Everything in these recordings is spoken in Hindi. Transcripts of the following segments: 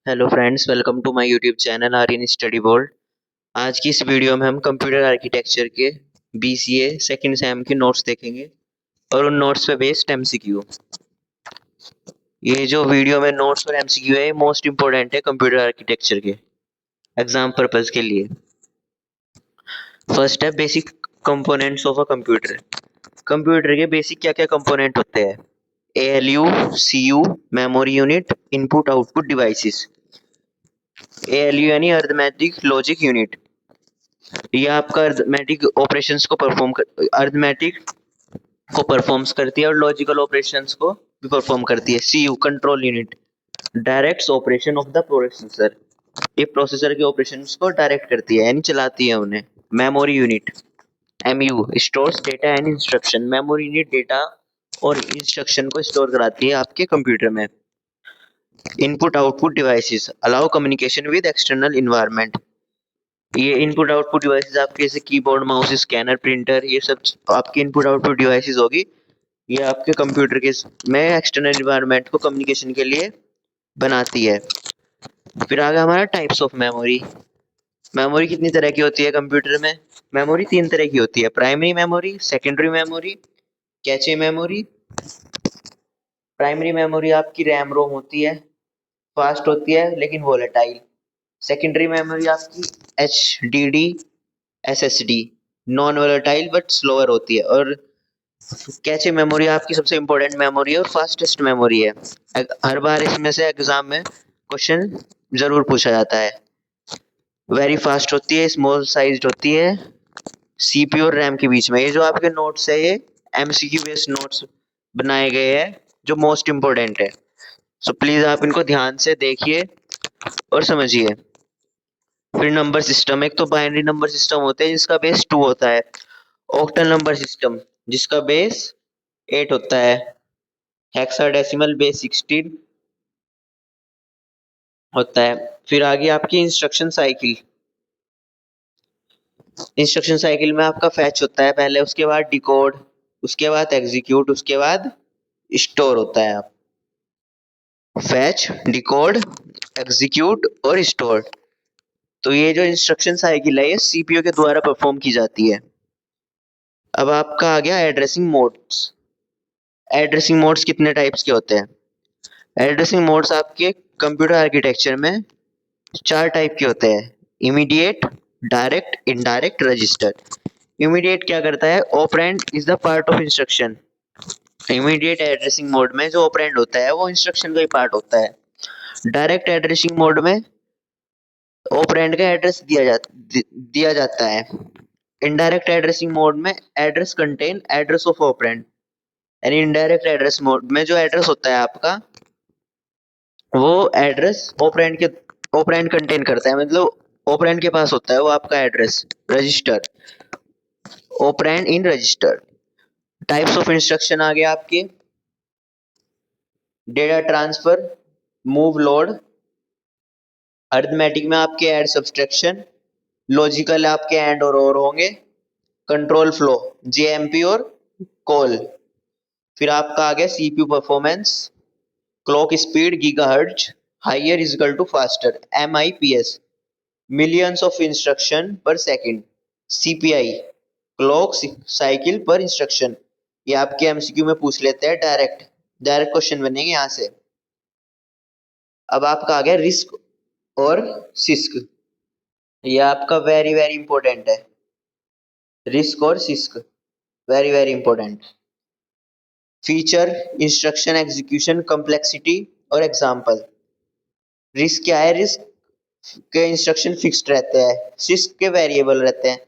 Hello friends, welcome to my YouTube channel Aryan study world. आज की इस वीडियो में हम कंप्यूटर आर्किटेक्चर के बीसीए सेकंड सेम के नोट्स देखेंगे और उन नोट्स पे बेस्ड एमसीक्यू। ये जो वीडियो में नोट्स और एमसीक्यू है, मोस्ट इंपॉर्टेंट है कंप्यूटर आर्किटेक्चर के एग्जाम पर्पज के लिए। फर्स्ट है basic components of a computer. Computer के बेसिक क्या क्या कंपोनेंट होते हैं? ALU, CU, memory unit, input output devices. ALU यानी अरिथमेटिक लॉजिक यूनिट, ये आपका अरिथमेटिक ऑपरेशंस को अरिथमेटिक को परफॉर्म्स करती है और लॉजिकल ऑपरेशंस को भी परफॉर्म करती है। CU control unit, directs operation of the processor, ये प्रोसेसर के ऑपरेशंस को डायरेक्ट करती है यानी चलाती है उन्हें। Memory unit MU stores data and instruction, memory unit data और इंस्ट्रक्शन को स्टोर कराती है आपके कंप्यूटर में। Input output devices allow communication with external environment, ये इनपुट आउटपुट डिवाइसेस आपके जैसे कीबोर्ड, माउस, स्कैनर, प्रिंटर, ये सब आपकी इनपुट आउटपुट डिवाइसेस होगी। ये आपके कंप्यूटर के में एक्सटर्नल इन्वायरमेंट को कम्युनिकेशन के लिए बनाती है। फिर आगे हमारा टाइप्स ऑफ मेमोरी। मेमोरी कितनी तरह की होती है कंप्यूटर में? मेमोरी तीन तरह की होती है: primary memory, secondary memory, cache memory. Primary memory आपकी रैम रोम होती है, फास्ट होती है लेकिन वोलेटाइल। सेकेंडरी मेमोरी आपकी HDD, SSD, non volatile but slower होती है। और कैचे मेमोरी आपकी सबसे इंपॉर्टेंट मेमोरी है और फास्टेस्ट मेमोरी है। हर बार इसमें से एग्जाम में क्वेश्चन जरूर पूछा जाता है। वेरी फास्ट होती है, स्मॉल साइज्ड होती है, सीपीयू और रैम के बीच में। ये जो आपके नोट्स है, ये एमसीक्यू बेस्ड नोट्स बनाए गए हैं जो मोस्ट इंपॉर्टेंट है। सो प्लीज आप इनको ध्यान से देखिए और समझिए। फिर नंबर सिस्टम, एक तो बाइनरी नंबर सिस्टम होते हैं जिसका बेस 2 होता है। ऑक्टल नंबर सिस्टम जिसका बेस 8 होता है। हेक्साडेसिमल बेस 16 होता है। फिर आगे आपकी इंस्ट्रक्शन साइकिल। इंस्ट्रक्शन साइकिल में आपका फैच होता है पहले, उसके बाद डिकोड, उसके बाद एग्जीक्यूट, उसके बाद स्टोर होता है। आप फैच, डिकोड, एग्जीक्यूट और स्टोर। तो ये जो इंस्ट्रक्शन साइकिल है, ये सीपीयू के द्वारा परफॉर्म की जाती है। अब आपका आ गया एड्रेसिंग मोड्स। एड्रेसिंग मोड्स कितने टाइप्स के होते हैं? एड्रेसिंग मोड्स आपके कंप्यूटर आर्किटेक्चर में 4 टाइप के होते हैं: immediate, direct, indirect, register. Immediate क्या करता है? Operand is the part of instruction. Immediate addressing mode में जो ऑपरेंड होता है वो इंस्ट्रक्शन का ही पार्ट होता है। डायरेक्ट एड्रेसिंग मोड में ऑपरेंड का एड्रेस दिया जाता है। इनडायरेक्ट एड्रेसिंग मोड में address contain address of operand. यानी इनडायरेक्ट एड्रेस मोड में जो एड्रेस होता है आपका, वो एड्रेस ऑपरेंड कंटेन करता है, मतलब ऑपरेंड के पास होता है वो आपका address. Register, operand in register. Types of instruction आ गया आपके: data transfer, move, load. Arithmetic में आपके ऐड, सब्सट्रैक्शन। लॉजिकल आपके एंड और होंगे। कंट्रोल फ्लो, जेएमपी और कॉल। फिर आपका आ गया CPU performance, clock speed gigahertz, higher is equal to faster, MIPS, millions of instruction per second. CPI, clock cycle per instruction. ये आपके एमसीक्यू में पूछ लेते हैं, डायरेक्ट डायरेक्ट क्वेश्चन बनेंगे यहाँ से। अब आपका आ गया रिस्क और सिस्क। ये आपका वेरी वेरी इंपॉर्टेंट है। रिस्क और six very very important. Feature, instruction execution complexity और एग्जाम्पल। रिस्क क्या है? रिस्क के इंस्ट्रक्शन फिक्स्ड रहते हैं, सिस्क के वेरिएबल रहते हैं।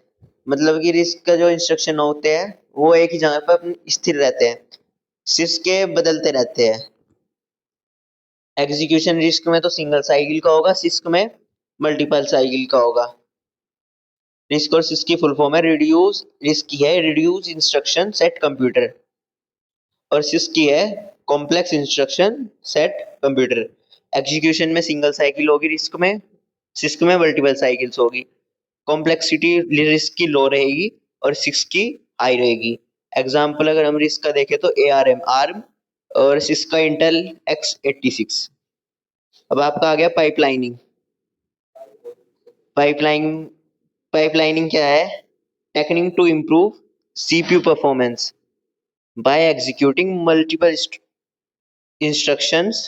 मतलब कि रिस्क का जो इंस्ट्रक्शन होते हैं वो एक ही जगह पर स्थिर रहते हैं, सिस्क के बदलते रहते हैं। एग्जीक्यूशन रिस्क में तो सिंगल साइकिल का होगा, सिस्क में मल्टीपल साइकिल का होगा। रिस्क और सिस्क की फुल फॉर्म है रिड्यूस, रिस्क की है रिड्यूस इंस्ट्रक्शन सेट कंप्यूटर, और सिस्क की है complex instruction set computer. Execution में सिंगल साइकिल होगी रिस्क में, सिस्क में मल्टीपल साइकिल्स होगी। कॉम्प्लेक्सिटी रिस्क की लो रहेगी और सिस्क की हाई रहेगी। एग्जाम्पल अगर हम रिस्क का देखें तो ARM, आर्म, और सिस्क का इंटेल X86। अब आपका आ गया पाइपलाइनिंग। पाइपलाइनिंग पाइपलाइनिंग क्या है? Technique to improve CPU performance by executing multiple instructions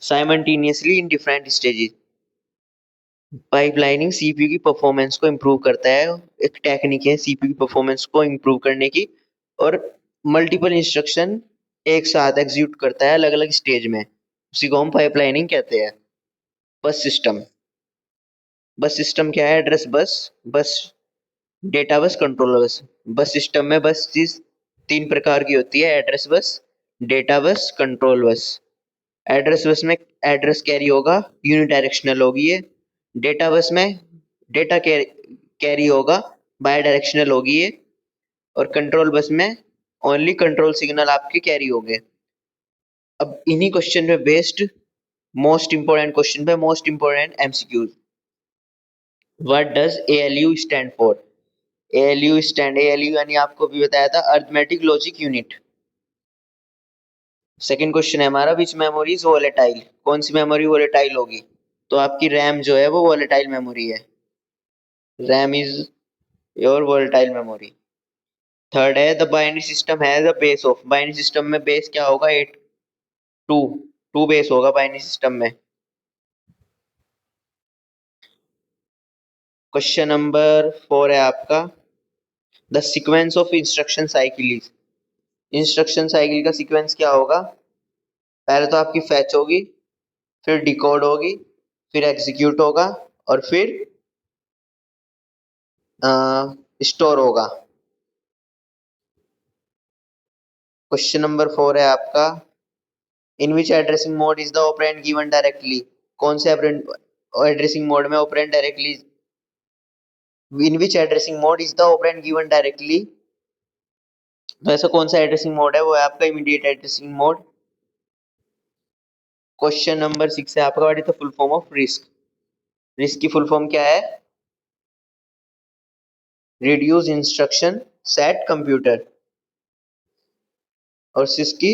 simultaneously in different stages। Pipelining CPU की परफॉर्मेंस को इम्प्रूव करता है। एक टेक्निक है सीपीयू की परफॉर्मेंस को इम्प्रूव करने की, और मल्टीपल इंस्ट्रक्शन एक साथ एग्जीक्यूट करता है अलग अलग स्टेज में, उसी को हम पाइपलाइनिंग कहते हैं। बस सिस्टम। बस सिस्टम क्या है? एड्रेस बस, बस डेटा बस, कंट्रोल बस। बस सिस्टम में बस चीज तीन प्रकार की होती है: address bus, data bus, control bus. Address bus में एड्रेस कैरी होगा, यूनिडायरेक्शनल होगी ये। डेटा बस में डेटा कैरी होगा, बाय डायरेक्शनल होगी ये। और कंट्रोल बस में ओनली कंट्रोल सिग्नल आपके कैरी होंगे। अब इन्हीं क्वेश्चन पे बेस्ड मोस्ट इंपोर्टेंट क्वेश्चन पे most important MCQs. What does ALU stand for? ALU यानी आपको भी बताया था, arithmetic logic unit. Second question है हमारा, विच मेमोरी इज वोलेटाइल? कौन सी मेमोरी वोलेटाइल होगी? तो आपकी रैम जो है वो वोलेटाइल मेमोरी है। RAM is your volatile memory. Third है, द बाइनरी सिस्टम है the base of. Binary system में बेस क्या होगा? 8 2 2 बेस होगा बाइनरी सिस्टम में। क्वेश्चन नंबर 4 है आपका, the sequence of instruction cycle is. Instruction cycle का सीक्वेंस क्या होगा? पहले तो आपकी फैच होगी, फिर डिकोड होगी, फिर एग्जीक्यूट होगा, और फिर स्टोर होगा। क्वेश्चन नंबर 4 है आपका, in which addressing mode is the operand given directly? कौन से एड्रेसिंग मोड में operand directly? In which addressing mode is the operand given directly? तो ऐसा कौन सा एड्रेसिंग मोड है? वो है आपका immediate addressing mode. Question number 6 है आपका, what is the full form of risk? Risk की फुल फॉर्म क्या है? Reduce instruction set computer. और सिस की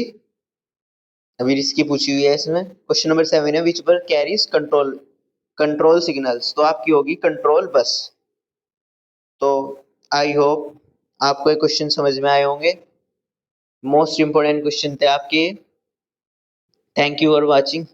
अभी रिस्क की पूछी हुई है इसमें। क्वेश्चन नंबर 7 है, विच वर कैरीज कंट्रोल सिग्नल्स? तो आपकी होगी कंट्रोल बस। तो आई होप आपको ये क्वेश्चन समझ में आए होंगे। मोस्ट इंपोर्टेंट क्वेश्चन थे आपके। Thank you for watching.